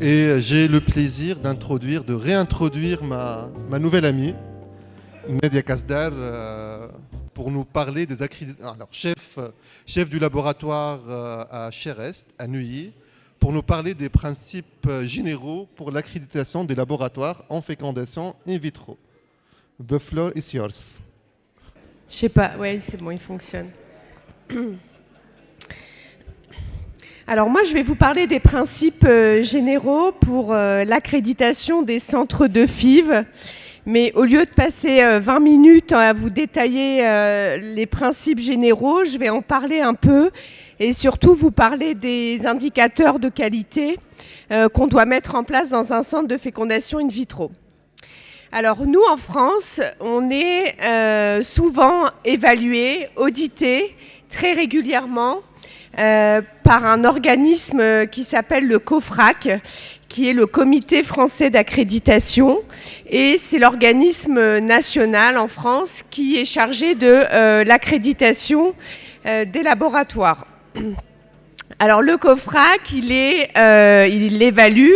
Et j'ai le plaisir de réintroduire ma nouvelle amie, Nadia Kasdar, pour nous parler des accréditations. Alors, chef du laboratoire à Cherest, à Neuilly, pour nous parler des principes généraux pour l'accréditation des laboratoires en fécondation in vitro. The floor is yours. Je sais pas, ouais, c'est bon, il fonctionne. Alors moi, je vais vous parler des principes généraux pour l'accréditation des centres de FIV. Mais au lieu de passer 20 minutes à vous détailler les principes généraux, je vais en parler un peu et surtout vous parler des indicateurs de qualité qu'on doit mettre en place dans un centre de fécondation in vitro. Alors nous, en France, on est souvent évalué, audité très régulièrement par un organisme qui s'appelle le COFRAC, qui est le Comité français d'accréditation. Et c'est l'organisme national en France qui est chargé de l'accréditation des laboratoires. Alors le COFRAC, il évalue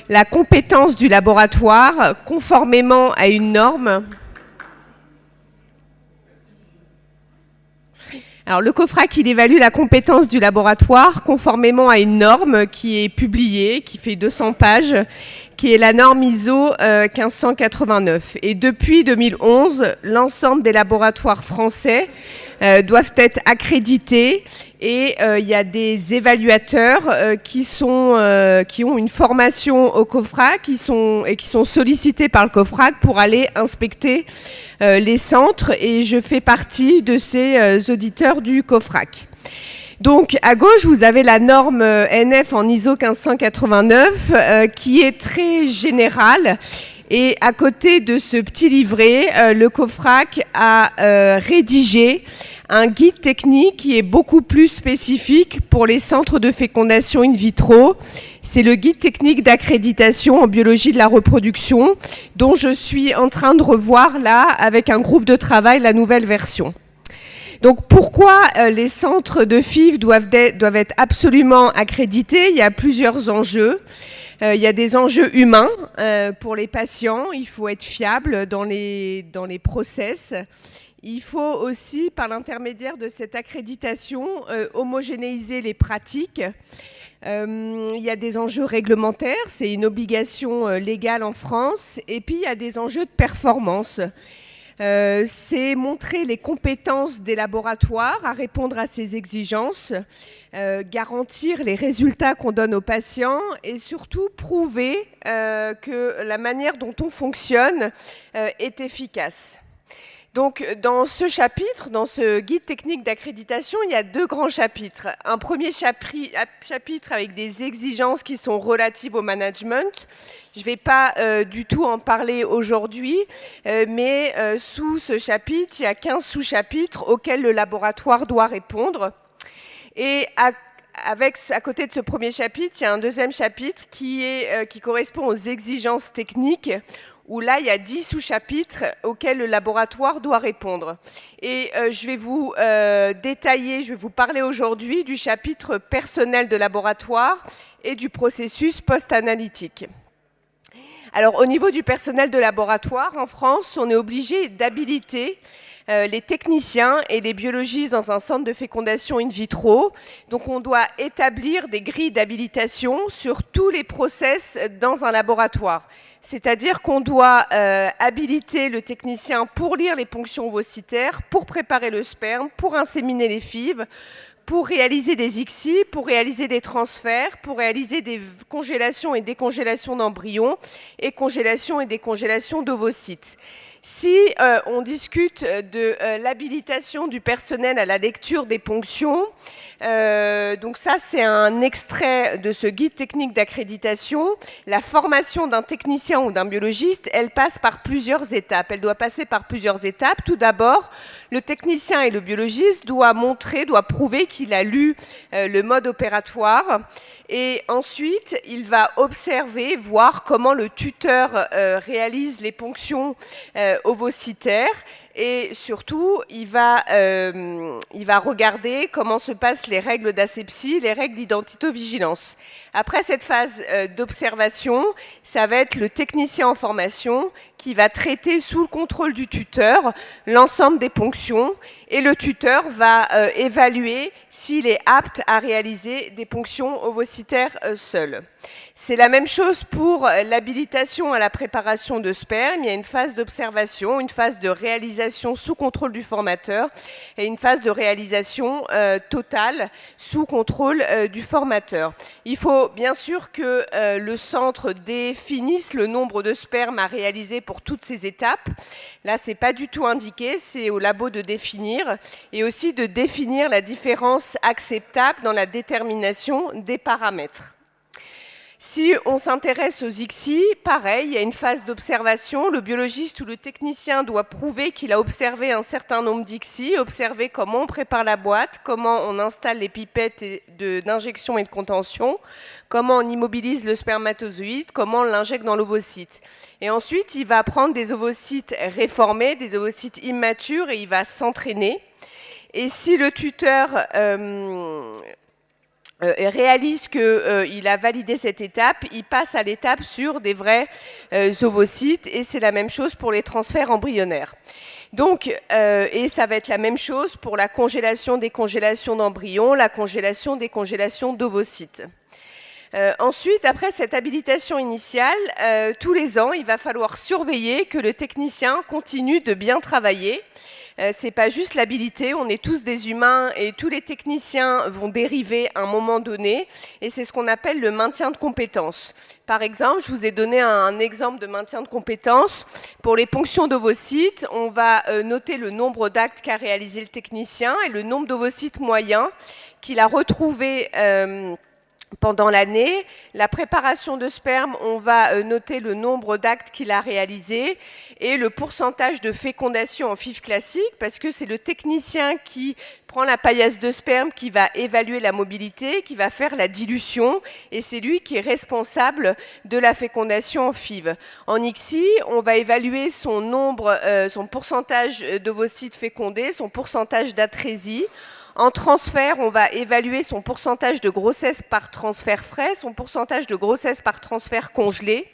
la compétence du laboratoire conformément à une norme. Alors le COFRAC, il évalue la compétence du laboratoire conformément à une norme qui est publiée, qui fait 200 pages, qui est la norme ISO 1589. Et depuis 2011, l'ensemble des laboratoires français doivent être accrédités et il y a des évaluateurs qui ont une formation au COFRAC qui sont sollicités par le COFRAC pour aller inspecter les centres et je fais partie de ces auditeurs du COFRAC. Donc à gauche, vous avez la norme NF en ISO 1589 qui est très générale. Et à côté de ce petit livret, le COFRAC a rédigé un guide technique qui est beaucoup plus spécifique pour les centres de fécondation in vitro. C'est le guide technique d'accréditation en biologie de la reproduction, dont je suis en train de revoir là, avec un groupe de travail, la nouvelle version. Donc pourquoi les centres de FIV doivent être absolument accrédités? Il y a plusieurs enjeux. Il y a des enjeux humains pour les patients. Il faut être fiable dans les process. Il faut aussi, par l'intermédiaire de cette accréditation, homogénéiser les pratiques. Il y a des enjeux réglementaires, c'est une obligation légale en France. Et puis, il y a des enjeux de performance. C'est montrer les compétences des laboratoires à répondre à ces exigences, garantir les résultats qu'on donne aux patients et surtout prouver que la manière dont on fonctionne est efficace. Donc, dans ce chapitre, dans ce guide technique d'accréditation, il y a deux grands chapitres. Un premier chapitre avec des exigences qui sont relatives au management. Je ne vais pas du tout en parler aujourd'hui, mais sous ce chapitre, il y a 15 sous-chapitres auxquels le laboratoire doit répondre. Et à côté de ce premier chapitre, il y a un deuxième chapitre qui correspond aux exigences techniques, où là, il y a 10 sous-chapitres auxquels le laboratoire doit répondre. Et je vais vous détailler, je vais vous parler aujourd'hui du chapitre personnel de laboratoire et du processus post-analytique. Alors, au niveau du personnel de laboratoire, en France, on est obligé d'habiliter les techniciens et les biologistes dans un centre de fécondation in vitro. Donc, on doit établir des grilles d'habilitation sur tous les process dans un laboratoire. C'est-à-dire qu'on doit habiliter le technicien pour lire les ponctions ovocytaires, pour préparer le sperme, pour inséminer les FIV, pour réaliser des ICSI, pour réaliser des transferts, pour réaliser des congélations et décongélations d'embryons et congélation et décongélation d'ovocytes. Si on discute de l'habilitation du personnel à la lecture des ponctions, donc ça c'est un extrait de ce guide technique d'accréditation. La formation d'un technicien ou d'un biologiste, elle passe par plusieurs étapes. Elle doit passer par plusieurs étapes. Tout d'abord, le technicien et le biologiste doivent prouver qu'il a lu le mode opératoire. Et ensuite, il va observer, voir comment le tuteur réalise les ponctions ovocytaires. Et surtout, il va regarder comment se passent les règles d'asepsie, les règles d'identitovigilance. Après cette phase d'observation, ça va être le technicien en formation qui va traiter sous le contrôle du tuteur l'ensemble des ponctions et le tuteur va évaluer s'il est apte à réaliser des ponctions ovocytaires seules. C'est la même chose pour l'habilitation à la préparation de sperme. Il y a une phase d'observation, une phase de réalisation sous contrôle du formateur et une phase de réalisation totale sous contrôle du formateur. Il faut bien sûr que le centre définisse le nombre de spermes à réaliser pour toutes ces étapes. Là, ce n'est pas du tout indiqué, c'est au labo de définir et aussi de définir la différence acceptable dans la détermination des paramètres. Si on s'intéresse aux ICSI, pareil, il y a une phase d'observation. Le biologiste ou le technicien doit prouver qu'il a observé un certain nombre d'ICSI, observer comment on prépare la boîte, comment on installe les pipettes d'injection et de contention, comment on immobilise le spermatozoïde, comment on l'injecte dans l'ovocyte. Et ensuite, il va prendre des ovocytes réformés, des ovocytes immatures, et il va s'entraîner. Et si le tuteur réalise qu'il a validé cette étape, il passe à l'étape sur des vrais ovocytes, et c'est la même chose pour les transferts embryonnaires. Donc, et ça va être la même chose pour la congélation, décongélation d'embryons, la congélation, décongélation d'ovocytes. Ensuite, après cette habilitation initiale, tous les ans, il va falloir surveiller que le technicien continue de bien travailler. C'est pas juste l'habilité, on est tous des humains et tous les techniciens vont dériver à un moment donné, et c'est ce qu'on appelle le maintien de compétences. Par exemple, je vous ai donné un exemple de maintien de compétences. Pour les ponctions d'ovocytes, on va noter le nombre d'actes qu'a réalisé le technicien et le nombre d'ovocytes moyens qu'il a retrouvé pendant l'année. La préparation de sperme, on va noter le nombre d'actes qu'il a réalisé et le pourcentage de fécondation en FIV classique, parce que c'est le technicien qui prend la paillasse de sperme, qui va évaluer la mobilité, qui va faire la dilution, et c'est lui qui est responsable de la fécondation en FIV. En ICSI, on va évaluer son nombre, son pourcentage d'ovocytes fécondés, son pourcentage d'atrésie. En transfert, on va évaluer son pourcentage de grossesse par transfert frais, son pourcentage de grossesse par transfert congelé.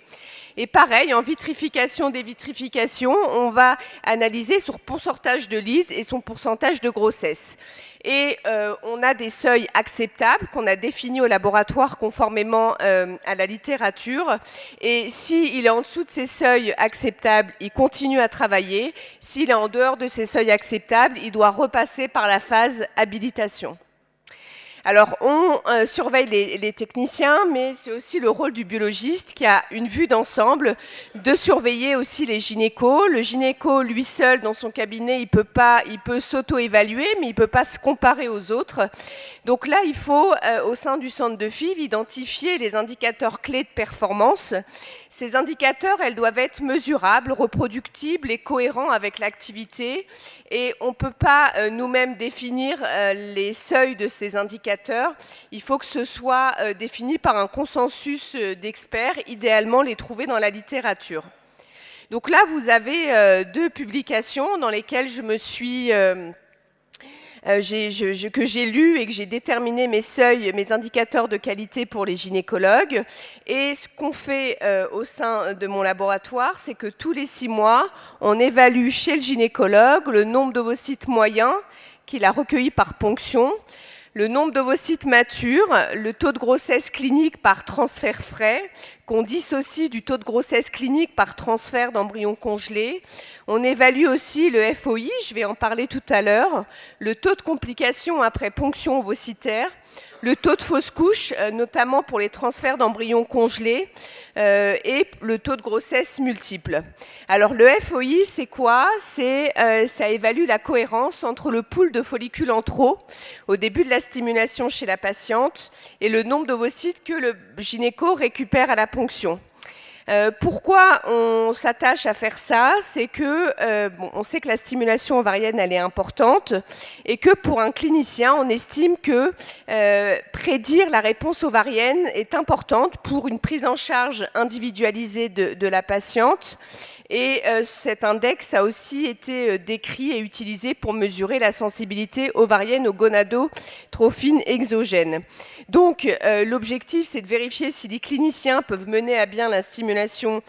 Et pareil, en vitrification, dévitrification, on va analyser son pourcentage de lyse et son pourcentage de grossesse. Et on a des seuils acceptables qu'on a définis au laboratoire conformément à la littérature. Et s'il est en dessous de ces seuils acceptables, il continue à travailler. S'il est en dehors de ces seuils acceptables, il doit repasser par la phase habilitation. Alors, on surveille les techniciens, mais c'est aussi le rôle du biologiste qui a une vue d'ensemble, de surveiller aussi les gynécos. Le gynéco, lui seul, dans son cabinet, il peut s'auto-évaluer, mais il ne peut pas se comparer aux autres. Donc là, il faut, au sein du centre de FIV, identifier les indicateurs clés de performance. Ces indicateurs, elles doivent être mesurables, reproductibles et cohérents avec l'activité. Et on ne peut pas nous-mêmes définir les seuils de ces indicateurs. Il faut que ce soit défini par un consensus d'experts, idéalement les trouver dans la littérature. Donc là, vous avez deux publications dans lesquelles je me suis... que j'ai lu et que j'ai déterminé mes seuils, mes indicateurs de qualité pour les gynécologues. Et ce qu'on fait au sein de mon laboratoire, c'est que tous les 6 mois, on évalue chez le gynécologue le nombre d'ovocytes moyens qu'il a recueillis par ponction, le nombre d'ovocytes matures, le taux de grossesse clinique par transfert frais, qu'on dissocie du taux de grossesse clinique par transfert d'embryons congelés. On évalue aussi le FOI, je vais en parler tout à l'heure, le taux de complications après ponction ovocytaire, le taux de fausse couche, notamment pour les transferts d'embryons congelés, et le taux de grossesse multiple. Alors le FOI, c'est quoi? Ça évalue la cohérence entre le pool de follicules en trop au début de la stimulation chez la patiente et le nombre d'ovocytes que le gynéco récupère à la ponction. Pourquoi on s'attache à faire ça? C'est que on sait que la stimulation ovarienne elle est importante et que pour un clinicien on estime que prédire la réponse ovarienne est importante pour une prise en charge individualisée de la patiente Et cet index a aussi été décrit et utilisé pour mesurer la sensibilité ovarienne aux gonadotrophines exogènes. Donc l'objectif, c'est de vérifier si les cliniciens peuvent mener à bien la stimulation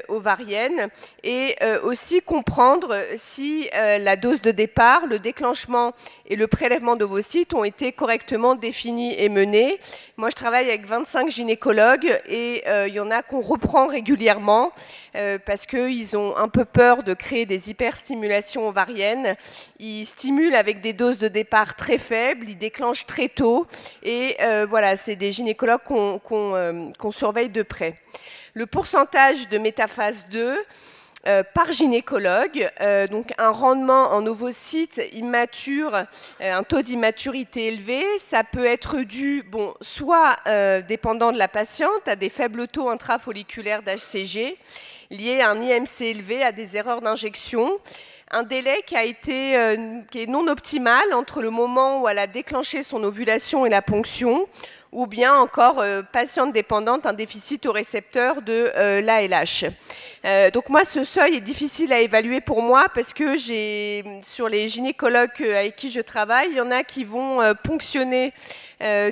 ovarienne et aussi comprendre si la dose de départ, le déclenchement et le prélèvement d'ovocytes ont été correctement définis et menés. Moi, je travaille avec 25 gynécologues et il y en a qu'on reprend régulièrement parce qu'ils ont un peu peur de créer des hyperstimulations ovariennes. Ils stimulent avec des doses de départ très faibles, ils déclenchent très tôt et voilà, c'est des gynécologues qu'on surveille de près. Le pourcentage de métaphase 2 par gynécologue, donc un rendement en ovocytes immatures, un taux d'immaturité élevé, ça peut être dû, soit dépendant de la patiente, à des faibles taux intrafolliculaires d'HCG, liés à un IMC élevé, à des erreurs d'injection, un délai qui est non optimal entre le moment où elle a déclenché son ovulation et la ponction, ou bien encore patiente dépendante, un déficit au récepteur de l'ALH. Donc moi, ce seuil est difficile à évaluer pour moi parce que sur les gynécologues avec qui je travaille, il y en a qui vont ponctionner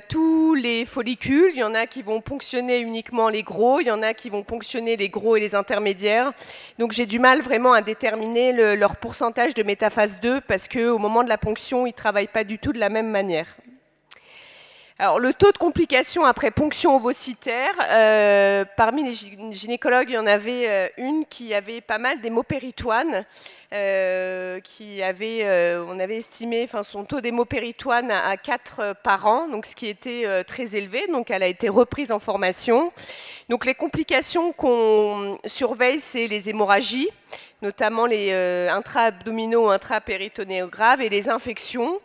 tous les follicules, il y en a qui vont ponctionner uniquement les gros, il y en a qui vont ponctionner les gros et les intermédiaires. Donc j'ai du mal vraiment à déterminer leur pourcentage de métaphase 2 parce qu'au moment de la ponction, ils ne travaillent pas du tout de la même manière. Alors, le taux de complications après ponction ovocytaire, parmi les gynécologues, il y en avait une qui avait pas mal d'hémopéritoine, on avait estimé son taux d'hémopéritoine à 4 par an, donc ce qui était très élevé, donc elle a été reprise en formation. Donc les complications qu'on surveille, c'est les hémorragies, notamment les intra-abdominaux ou intra-péritonéaux graves et les infections.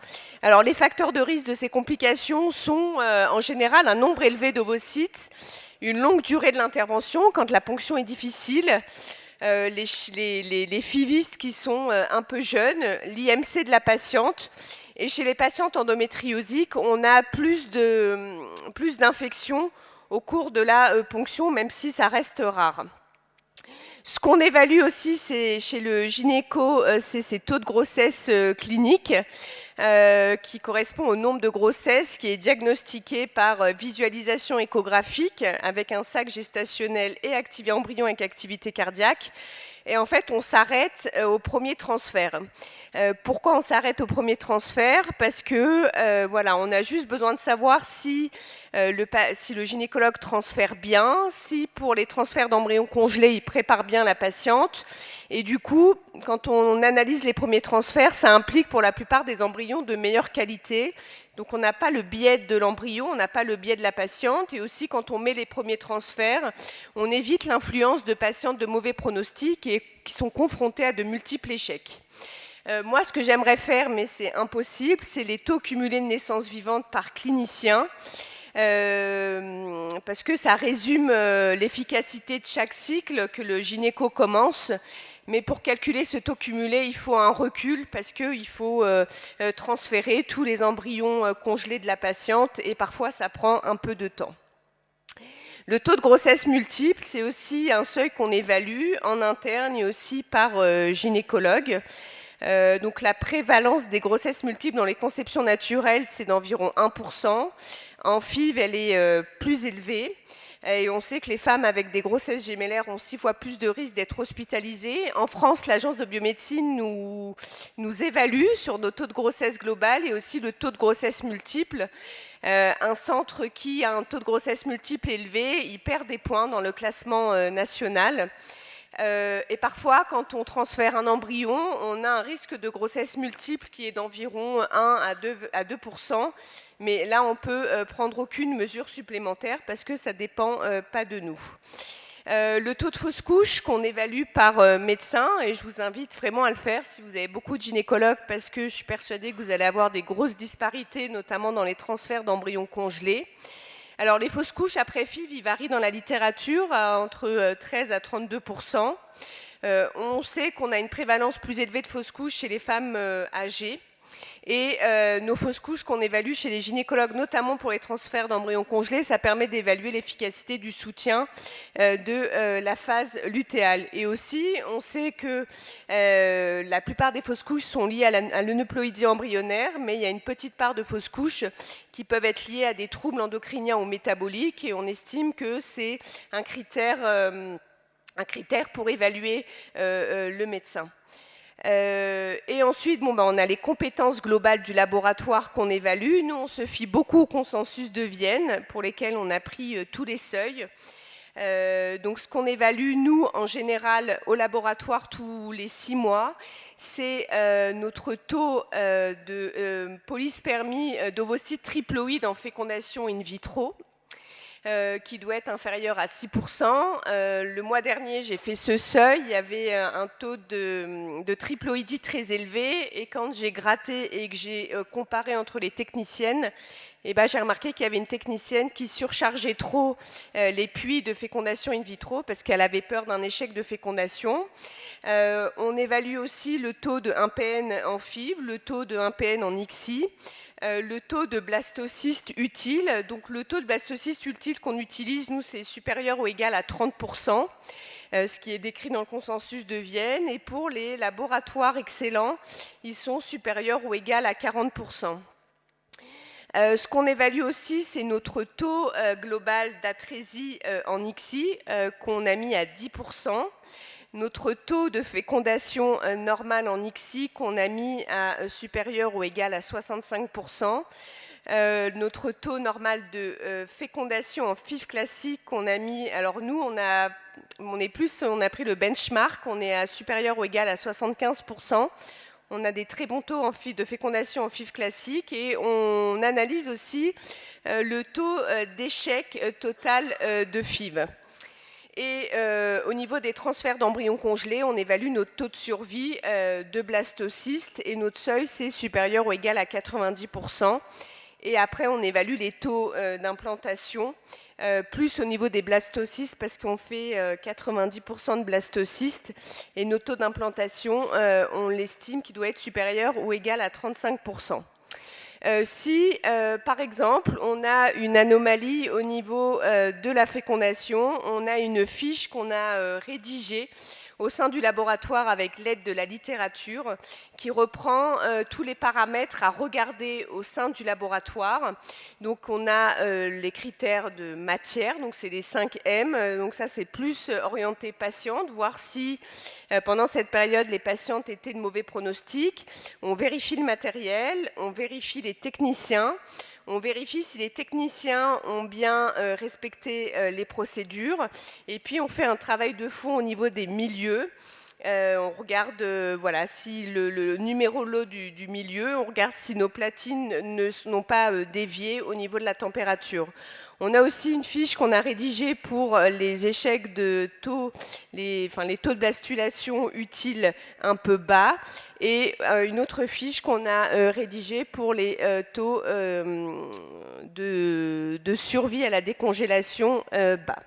Alors, les facteurs de risque de ces complications sont en général un nombre élevé d'ovocytes, une longue durée de l'intervention quand la ponction est difficile, les FIVistes qui sont un peu jeunes, l'IMC de la patiente. Et chez les patientes endométriosiques, on a plus d'infections au cours de la ponction, même si ça reste rare. Ce qu'on évalue aussi, c'est chez le gynéco, c'est ces taux de grossesse cliniques qui correspond au nombre de grossesses qui est diagnostiqué par visualisation échographique avec un sac gestationnel et activé embryon avec activité cardiaque. Et en fait, on s'arrête au premier transfert. Pourquoi on s'arrête au premier transfert? Parce que on a juste besoin de savoir si le gynécologue transfère bien, si pour les transferts d'embryons congelés, il prépare bien la patiente. Et du coup, quand on analyse les premiers transferts, ça implique pour la plupart des embryons de meilleure qualité. Donc on n'a pas le biais de l'embryon, on n'a pas le biais de la patiente. Et aussi, quand on met les premiers transferts, on évite l'influence de patientes de mauvais pronostic et qui sont confrontées à de multiples échecs. Moi, ce que j'aimerais faire, mais c'est impossible, c'est les taux cumulés de naissances vivantes par clinicien. Parce que ça résume l'efficacité de chaque cycle que le gynéco commence. Mais pour calculer ce taux cumulé, il faut un recul parce qu'il faut transférer tous les embryons congelés de la patiente et parfois ça prend un peu de temps. Le taux de grossesse multiple, c'est aussi un seuil qu'on évalue en interne et aussi par gynécologue. Donc la prévalence des grossesses multiples dans les conceptions naturelles, c'est d'environ 1%. En FIV, elle est plus élevée. Et on sait que les femmes avec des grossesses gémellaires ont 6 fois plus de risques d'être hospitalisées. En France, l'Agence de biomédecine nous évalue sur nos taux de grossesse global et aussi le taux de grossesse multiple. Un centre qui a un taux de grossesse multiple élevé, il perd des points dans le classement national. Et parfois, quand on transfère un embryon, on a un risque de grossesse multiple qui est d'environ 1 à 2%. Mais là, on peut prendre aucune mesure supplémentaire parce que ça ne dépend pas de nous. Le taux de fausse couche qu'on évalue par médecin, et je vous invite vraiment à le faire si vous avez beaucoup de gynécologues parce que je suis persuadée que vous allez avoir des grosses disparités, notamment dans les transferts d'embryons congelés. Alors, les fausses couches après FIV, ils varient dans la littérature entre 13 à 32%. On sait qu'on a une prévalence plus élevée de fausses couches chez les femmes âgées. Et nos fausses couches qu'on évalue chez les gynécologues, notamment pour les transferts d'embryons congelés, ça permet d'évaluer l'efficacité du soutien de la phase lutéale. Et aussi, on sait que la plupart des fausses couches sont liées à l'aneuploïdie embryonnaire, mais il y a une petite part de fausses couches qui peuvent être liées à des troubles endocriniens ou métaboliques, et on estime que c'est un critère pour évaluer le médecin. Et ensuite, on a les compétences globales du laboratoire qu'on évalue. Nous, on se fie beaucoup au consensus de Vienne, pour lesquels on a pris tous les seuils. Donc, ce qu'on évalue, nous, en général, au laboratoire tous les 6 mois, c'est notre taux de polyspermie d'ovocytes triploïdes en fécondation in vitro, qui doit être inférieur à 6%. Le mois dernier, j'ai fait ce seuil, il y avait un taux de triploïdie très élevé, et quand j'ai gratté et que j'ai comparé entre les techniciennes, j'ai remarqué qu'il y avait une technicienne qui surchargeait trop les puits de fécondation in vitro parce qu'elle avait peur d'un échec de fécondation. On évalue aussi le taux de 1PN en FIV, le taux de 1PN en ICSI, le taux de blastocystes utiles. Donc le taux de blastocystes utiles qu'on utilise, nous, c'est supérieur ou égal à 30%, ce qui est décrit dans le consensus de Vienne. Et pour les laboratoires excellents, ils sont supérieurs ou égal à 40%. Ce qu'on évalue aussi, c'est notre taux global d'atrésie en ICSI, qu'on a mis à 10%. Notre taux de fécondation normale en ICSI, qu'on a mis à supérieur ou égal à 65%. Notre taux normal de fécondation en FIV classique, qu'on a mis... Alors nous, on a pris le benchmark, on est à supérieur ou égal à 75%. On a des très bons taux de fécondation en FIV classique, et on analyse aussi le taux d'échec total de FIV. Et au niveau des transferts d'embryons congelés, on évalue notre taux de survie de blastocystes, et notre seuil, c'est supérieur ou égal à 90%. Et après, on évalue les taux d'implantation, plus au niveau des blastocystes, parce qu'on fait 90% de blastocystes, et notre taux d'implantation, on l'estime qu'il doit être supérieur ou égal à 35%. Si, par exemple, on a une anomalie au niveau de la fécondation, on a une fiche qu'on a rédigée au sein du laboratoire avec l'aide de la littérature, qui reprend tous les paramètres à regarder au sein du laboratoire. Donc on a les critères de matière, donc c'est les 5 M, donc ça c'est plus orienté patiente, voir si pendant cette période les patientes étaient de mauvais pronostics. On vérifie le matériel, on vérifie les techniciens, on vérifie si les techniciens ont bien respecté les procédures, et puis on fait un travail de fond au niveau des milieux. On regarde si le numéro lot du milieu, on regarde si nos platines n'ont pas dévié au niveau de la température. On a aussi une fiche qu'on a rédigée pour les échecs de taux, les taux de blastulation utiles un peu bas, et une autre fiche qu'on a rédigée pour les taux de survie à la décongélation bas.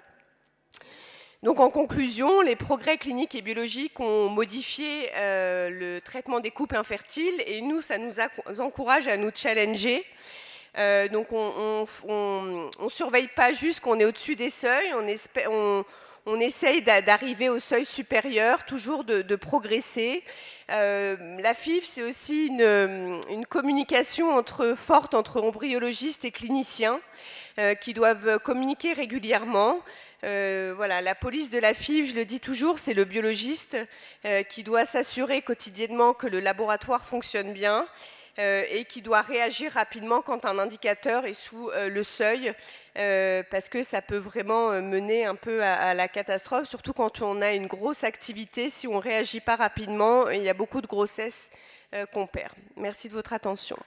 Donc en conclusion, les progrès cliniques et biologiques ont modifié le traitement des couples infertiles, et nous, ça nous encourage à nous challenger. Donc on surveille pas juste qu'on est au-dessus des seuils, on essaye d'arriver au seuil supérieur, toujours de progresser. La FIV, c'est aussi une communication forte entre embryologistes et cliniciens qui doivent communiquer régulièrement. La police de la FIV, je le dis toujours, c'est le biologiste qui doit s'assurer quotidiennement que le laboratoire fonctionne bien, et qui doit réagir rapidement quand un indicateur est sous le seuil, parce que ça peut vraiment mener un peu à la catastrophe, surtout quand on a une grosse activité. Si on ne réagit pas rapidement, il y a beaucoup de grossesses qu'on perd. Merci de votre attention.